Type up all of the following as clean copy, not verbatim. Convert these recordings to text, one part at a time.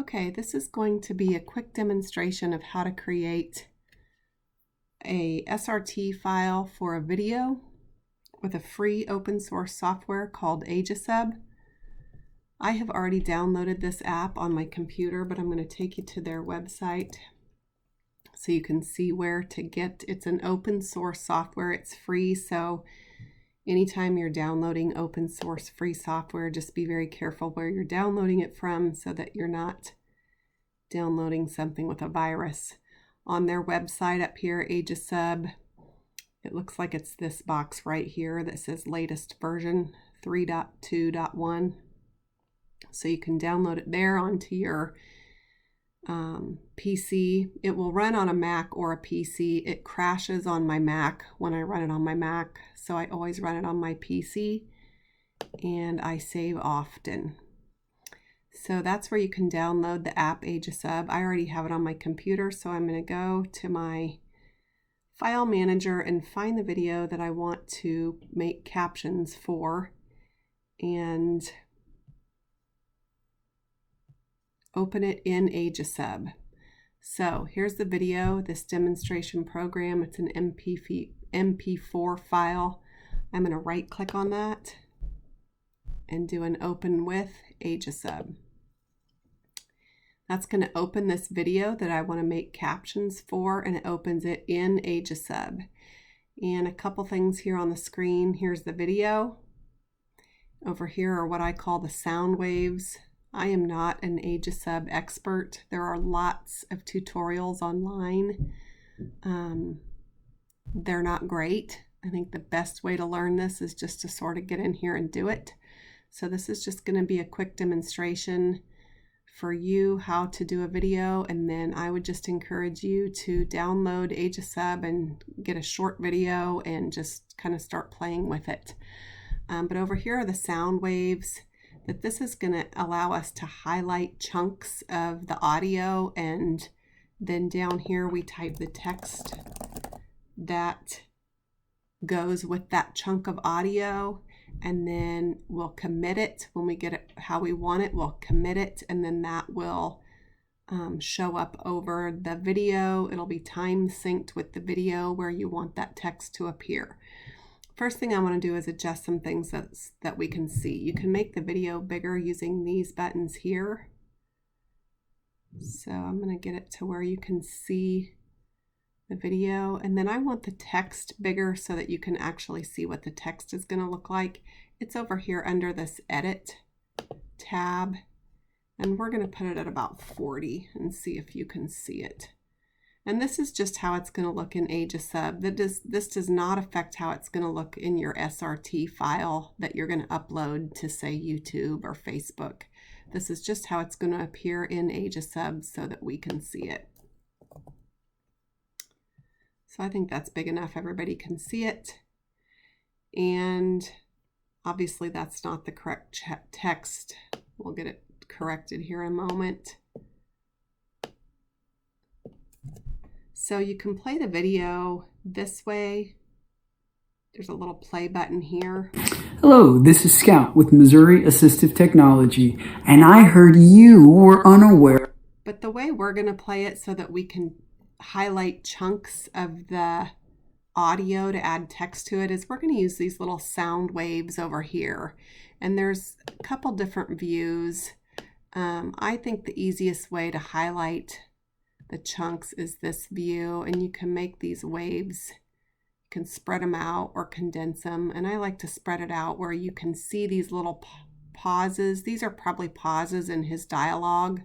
Okay, this is going to be a quick demonstration of how to create a SRT file for a video with a free open source software called AegiSub. I have already downloaded this app on my computer, but I'm going to take you to their website so you can see where to get. It's an open source software. It's free, so anytime you're downloading open source free software, just be very careful where you're downloading it from so that you're not downloading something with a virus. On their website up here, AegiSub, it looks like it's this box right here that says latest version 3.2.1. So you can download it there onto your PC. It will run on a Mac or a PC. It crashes on my Mac when I run it on my Mac, so I always run it on my PC, and I save often. So that's where you can download the app AegiSub. I already have it on my computer, so I'm going to go to my file manager and find the video that I want to make captions for and open it in AegiSub. So here's the video, this demonstration program. It's an MP4 file. I'm going to right click on that and do an open with AegiSub. That's going to open this video that I want to make captions for, and it opens it in AegiSub. And a couple things here on the screen. Here's the video. Over here are what I call the sound waves. I am not an AegiSub expert. There are lots of tutorials online. They're not great. I think the best way to learn this is just to sort of get in here and do it. So this is just going to be a quick demonstration for you how to do a video, and then I would just encourage you to download AegiSub and get a short video and just kind of start playing with it. But over here are the sound waves. That this is going to allow us to highlight chunks of the audio, and then down here we type the text that goes with that chunk of audio, and then we'll commit it when we get it how we want it. We'll commit it, and then that will show up over the video. It'll be time synced with the video where you want that text to appear. First thing I want to do is adjust some things that we can see. You can make the video bigger using these buttons here. So I'm going to get it to where you can see the video. And then I want the text bigger so that you can actually see what the text is going to look like. It's over here under this Edit tab. And we're going to put it at about 40 and see if you can see it. And this is just how it's going to look in AegiSub. This does not affect how it's going to look in your SRT file that you're going to upload to, say, YouTube or Facebook. This is just how it's going to appear in AegiSub so that we can see it. So I think that's big enough. Everybody can see it. And obviously that's not the correct text. We'll get it corrected here in a moment. So you can play the video this way. There's a little play button here. Hello, this is Scout with Missouri Assistive Technology, and I heard you were unaware. But the way we're going to play it so that we can highlight chunks of the audio to add text to it is we're going to use these little sound waves over here. And there's a couple different views. I think the easiest way to highlight the chunks is this view, and you can make these waves. You can spread them out or condense them, and I like to spread it out where you can see these little pauses. These are probably pauses in his dialogue.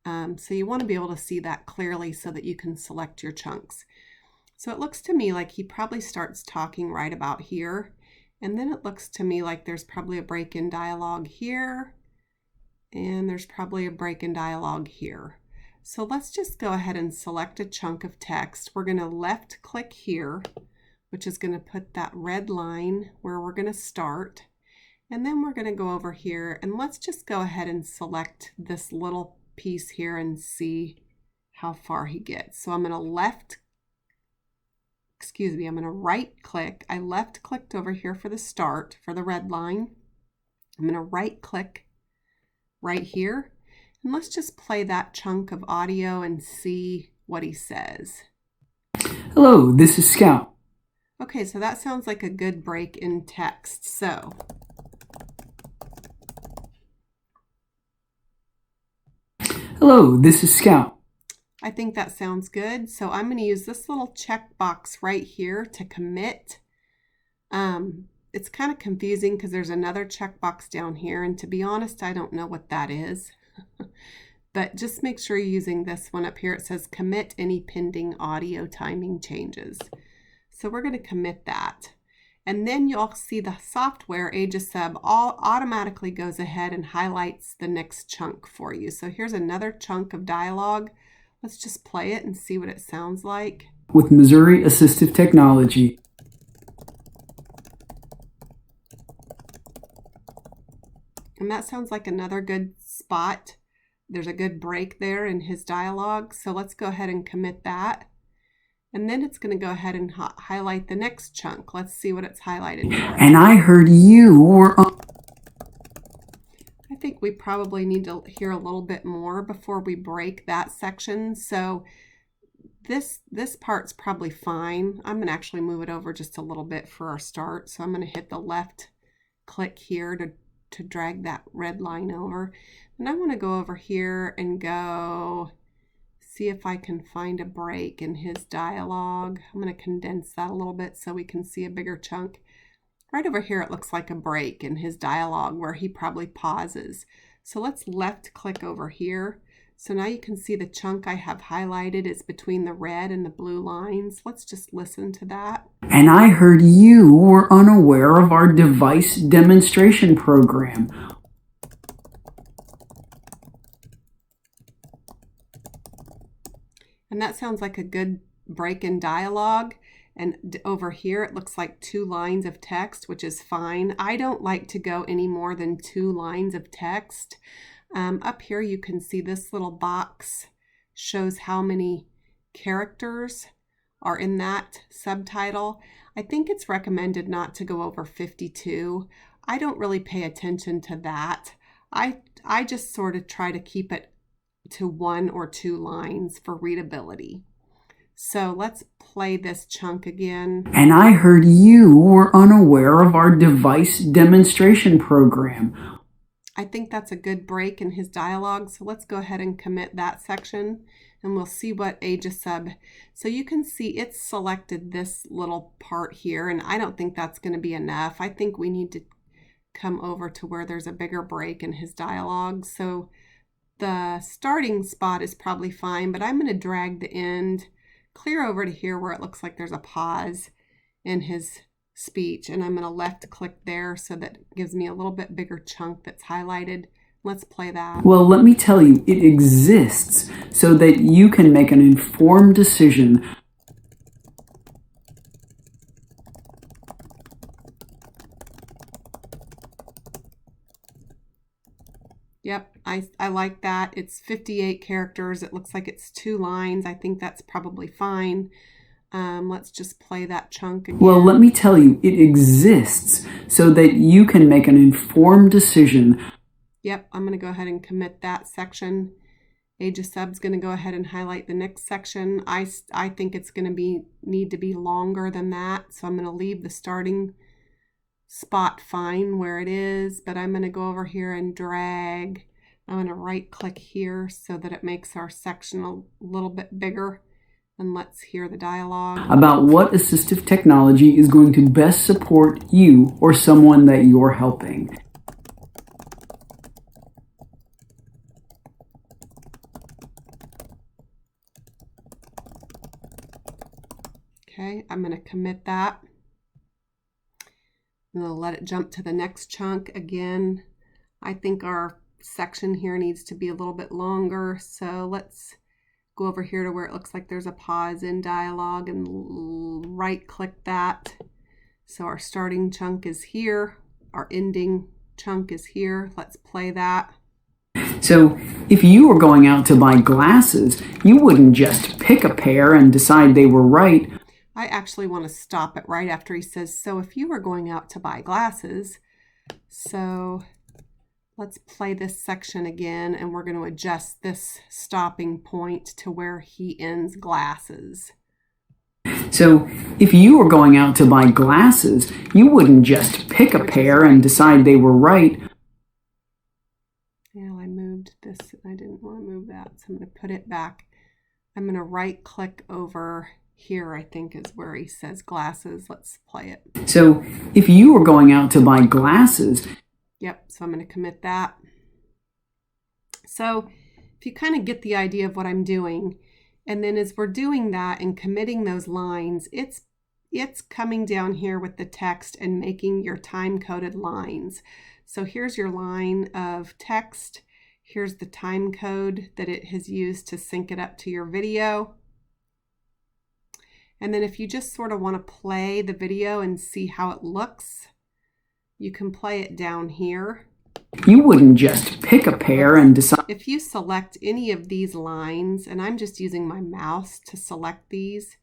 So you want to be able to see that clearly so that you can select your chunks. So it looks to me like he probably starts talking right about here, and then it looks to me like there's probably a break in dialogue here, and there's probably a break in dialogue here. So let's just go ahead and select a chunk of text. We're going to left click here, which is going to put that red line where we're going to start. And then we're going to go over here and let's just go ahead and select this little piece here and see how far he gets. So I'm going to I'm going to right click. I left clicked over here for the start, for the red line. I'm going to right click right here. And let's just play that chunk of audio and see what he says. Hello, this is Scout. Okay, so that sounds like a good break in text. So Hello, this is Scout. I think that sounds good. So I'm going to use this little checkbox right here to commit. It's kind of confusing because there's another checkbox down here, and to be honest, I don't know what that is. But just make sure you're using this one up here. It says commit any pending audio timing changes. So we're going to commit that. And then you'll see the software, AegiSub, all automatically goes ahead and highlights the next chunk for you. So here's another chunk of dialogue. Let's just play it and see what it sounds like. With Missouri Assistive Technology. And that sounds like another good spot. There's a good break there in his dialogue. So let's go ahead and commit that. And then it's going to go ahead and highlight the next chunk. Let's see what it's highlighted for. And I heard you were... I think we probably need to hear a little bit more before we break that section. So this part's probably fine. I'm going to actually move it over just a little bit for our start. So I'm going to hit the left click here to drag that red line over. And I want to go over here and go see if I can find a break in his dialogue. I'm going to condense that a little bit so we can see a bigger chunk. Right over here, it looks like a break in his dialogue where he probably pauses. So let's left click over here. So now you can see the chunk I have highlighted is between the red and the blue lines. Let's just listen to that. And I heard you were unaware of our device demonstration program. And that sounds like a good break in dialogue. And over here, it looks like 2 lines of text, which is fine. I don't like to go any more than 2 lines of text. Up here, you can see this little box shows how many characters are in that subtitle. I think it's recommended not to go over 52. I don't really pay attention to that. I just sort of try to keep it to 1 or 2 lines for readability. So let's play this chunk again. And I heard you were unaware of our device demonstration program. I think that's a good break in his dialogue. So let's go ahead and commit that section and we'll see what AegiSub. So you can see it's selected this little part here, and I don't think that's going to be enough. I think we need to come over to where there's a bigger break in his dialogue. So the starting spot is probably fine, but I'm going to drag the end clear over to here where it looks like there's a pause in his speech, and I'm going to left click there so that it gives me a little bit bigger chunk that's highlighted. Let's play that. Well, let me tell you, it exists so that you can make an informed decision. Yep, I like that. It's 58 characters. It looks like it's 2 lines. I think that's probably fine. Let's just play that chunk again. Well, let me tell you, it exists so that you can make an informed decision. Yep, I'm going to go ahead and commit that section. AegiSub's going to go ahead and highlight the next section. I think it's going to need to be longer than that, so I'm going to leave the starting spot fine where it is, but I'm going to go over here and drag. I'm going to right click here so that it makes our section a little bit bigger. And let's hear the dialogue. About what assistive technology is going to best support you or someone that you're helping. Okay, I'm going to commit that. I'm going to let it jump to the next chunk again. I think our section here needs to be a little bit longer, so let's go over here to where it looks like there's a pause in dialogue and right click that. So our starting chunk is here, our ending chunk is here. Let's play that. So if you were going out to buy glasses, you wouldn't just pick a pair and decide they were right. I actually want to stop it right after he says, so if you were going out to buy glasses, so Let's play this section again, and we're going to adjust this stopping point to where he ends glasses. So, if you were going out to buy glasses, you wouldn't just pick a pair and decide they were right. Yeah, I moved this. I didn't want to move that, so I'm going to put it back. I'm going to right-click over here, I think is where he says glasses. Let's play it. So, if you were going out to buy glasses... Yep, so I'm going to commit that. So, if you kind of get the idea of what I'm doing, and then as we're doing that and committing those lines, it's coming down here with the text and making your time-coded lines. So here's your line of text. Here's the time code that it has used to sync it up to your video. And then if you just sort of want to play the video and see how it looks, you can play it down here. You wouldn't just pick a pair and decide. If you select any of these lines, and I'm just using my mouse to select these,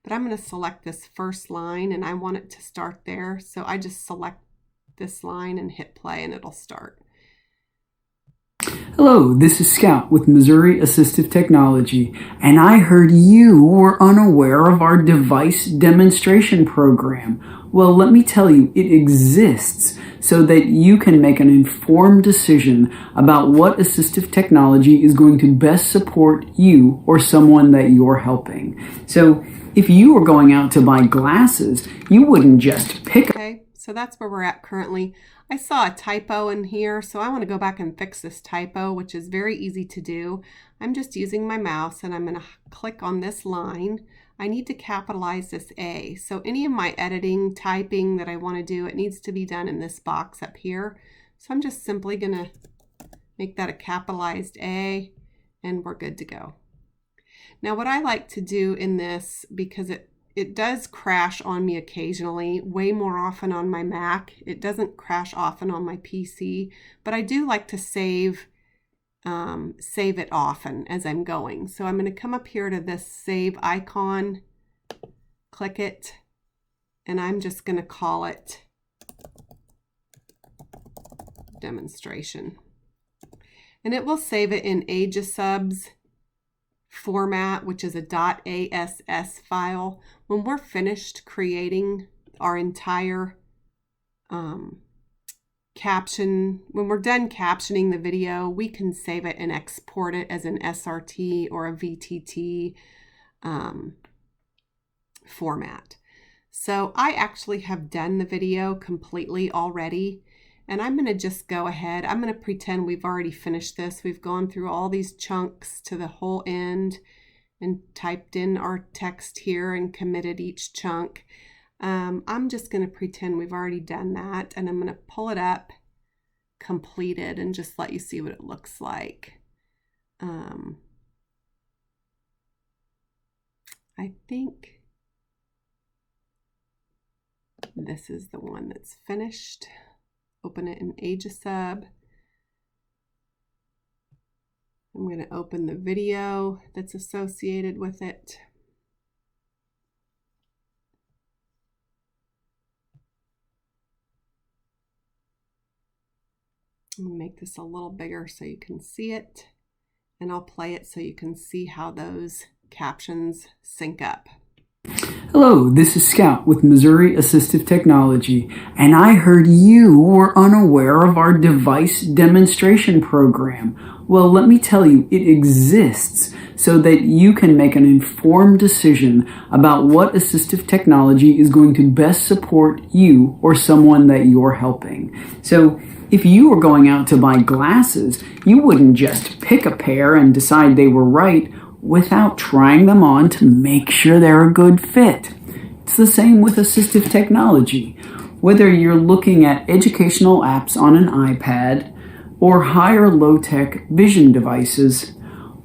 but I'm going to select this first line and I want it to start there. So I just select this line and hit play and it'll start. Hello, this is Scout with Missouri Assistive Technology, and I heard you were unaware of our device demonstration program. Well, let me tell you, it exists so that you can make an informed decision about what assistive technology is going to best support you or someone that you're helping. So, if you were going out to buy glasses, you wouldn't just pick. Okay, so that's where we're at currently. I saw a typo in here, so I want to go back and fix this typo, which is very easy to do. I'm just using my mouse and I'm going to click on this line. I need to capitalize this A. So any of my editing, typing that I want to do, it needs to be done in this box up here. So I'm just simply going to make that a capitalized A and we're good to go. Now what I like to do in this, because it does crash on me occasionally, way more often on my Mac. It doesn't crash often on my PC, but I do like to save it often as I'm going. So I'm going to come up here to this save icon, click it, and I'm just going to call it demonstration. And it will save it in AegiSub's format, which is a .ass file. When we're finished creating our entire caption, when we're done captioning the video, we can save it and export it as an SRT or a VTT format. So I actually have done the video completely already. And I'm going to just go ahead. I'm going to pretend we've already finished this. We've gone through all these chunks to the whole end and typed in our text here and committed each chunk. I'm just going to pretend we've already done that. And I'm going to pull it up, completed, and just let you see what it looks like. I think this is the one that's finished. Open it in AegiSub. I'm going to open the video that's associated with it. I'm going to make this a little bigger so you can see it. And I'll play it so you can see how those captions sync up. Hello, this is Scout with Missouri Assistive Technology, and I heard you were unaware of our device demonstration program. Well, let me tell you, it exists so that you can make an informed decision about what assistive technology is going to best support you or someone that you're helping. So, if you were going out to buy glasses, you wouldn't just pick a pair and decide they were right without trying them on to make sure they're a good fit. It's the same with assistive technology. Whether you're looking at educational apps on an iPad or higher low-tech vision devices,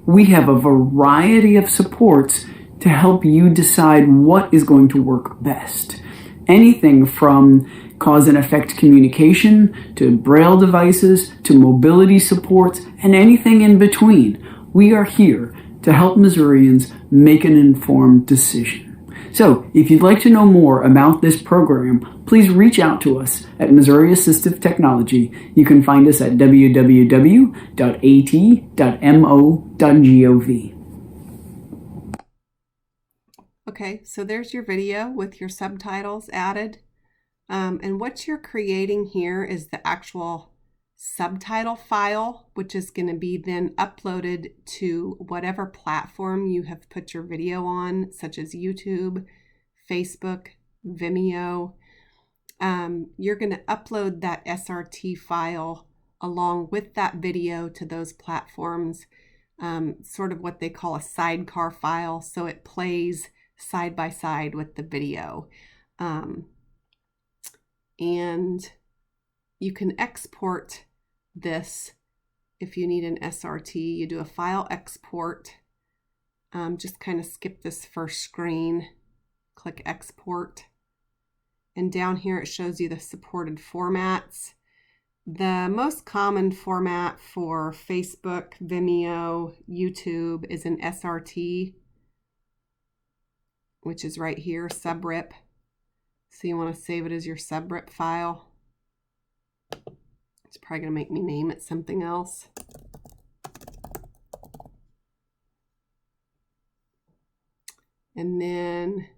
we have a variety of supports to help you decide what is going to work best. Anything from cause and effect communication to Braille devices to mobility supports and anything in between. We are here to help Missourians make an informed decision. So, if you'd like to know more about this program, please reach out to us at Missouri Assistive Technology. You can find us at www.at.mo.gov. Okay, so there's your video with your subtitles added. And what you're creating here is the actual subtitle file, which is going to be then uploaded to whatever platform you have put your video on, such as YouTube, Facebook, Vimeo. You're going to upload that SRT file along with that video to those platforms, sort of what they call a sidecar file, so it plays side by side with the video. And you can export this if you need an SRT. You do a file export. Just kind of skip this first screen, click export. And down here it shows you the supported formats. The most common format for Facebook, Vimeo, YouTube is an SRT, which is right here, subrip. So you want to save it as your subrip file. It's probably going to make me name it something else. And then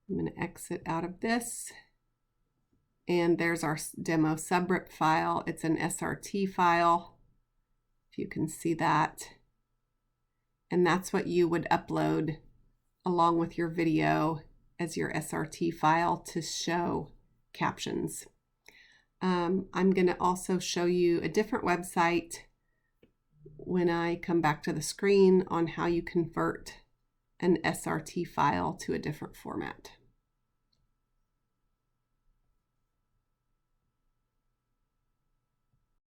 I'm going to exit out of this. And there's our demo subrip file. It's an SRT file, if you can see that. And that's what you would upload along with your video as your SRT file to show captions. I'm going to also show you a different website when I come back to the screen on how you convert an SRT file to a different format.